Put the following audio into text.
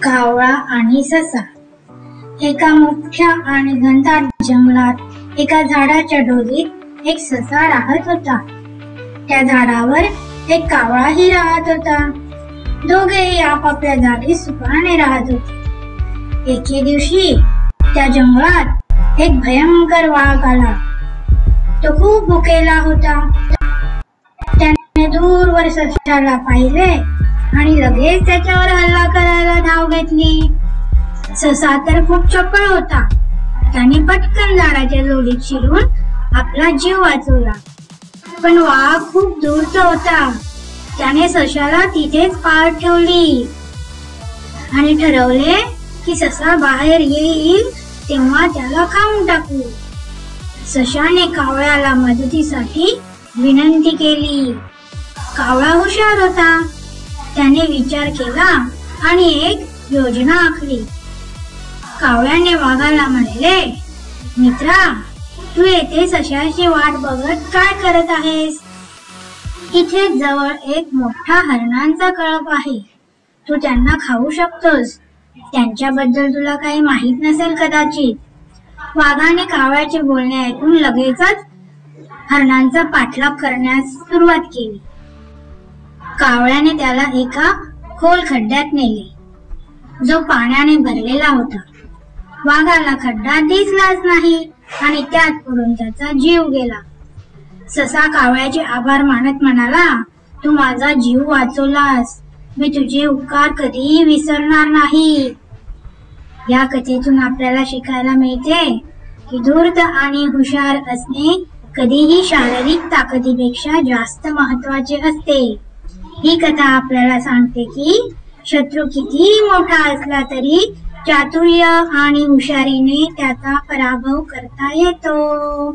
कावळा आणि ससा. एका मोठ्या आणि घनदाट जंगलात एका झाडाच्या डोलीत एक ससा राहत होता. त्या झाडावर एक कावळाही राहत होता. दोघेही आपापल्या जागी सुखाने राहत होते. एके दिवशी त्या जंगलात एक भयंकर वाघ आला. तो खूप भुकेला होता. त्याने दूरवर सशाला पाहिले आणि लगेच त्याच्यावर हल्ला करायला धाव घेतली. ससा तर खूप चपळ होता. त्याने पटकन झाडाच्या जोडीत शिरून आपला जीव वाचवला. पण वाघ खूप दूरचा होता. त्याने सशाला तिथेच पार ठेवली आणि ठरवले की ससा बाहेर येईल तेव्हा त्याला खाऊन टाकू. सशाने कावळ्याला मदतीसाठी विनंती केली. कावळा हुशार होता. त्याने विचार केला आणि एक योजना आखली. कावळ्याने वाघाला म्हणले, मित्रा, तू येथे सशाची वाट बघत काय करत आहेस? इथे जवळ एक मोठा हरणांचा कळप आहे. तू त्यांना खाऊ शकतोस. त्यांच्याबद्दल तुला काही माहित नसेल कदाचित. वाघाने कावळ्याचे बोलणे ऐकून लगेचच हरणांचा पाठलाग करण्यास सुरुवात केली. कावळ्याने त्याला एका खोल खड्ड्यात नेले जो पाण्याने भरलेला होता. वाघाला खड्डा दिसलाच नाही आणि त्यात पडून त्याचा जीव गेला. ससा कावळ्याचे आभार मानत म्हणाला, तू माझा जीव वाचवलास. मी तुझे उपकार कधीही विसरणार नाही. या कथेतून आपल्याला शिकायला मिळते की धूर्त आणि हुशार असणे कधीही शारीरिक ताकदीपेक्षा जास्त महत्वाचे असते. ही कथा आपल्याला सांगते की शत्रू कितीही मोठा असला तरी चातुर्य आणि हुशारीने त्याचा पराभव करता येतो.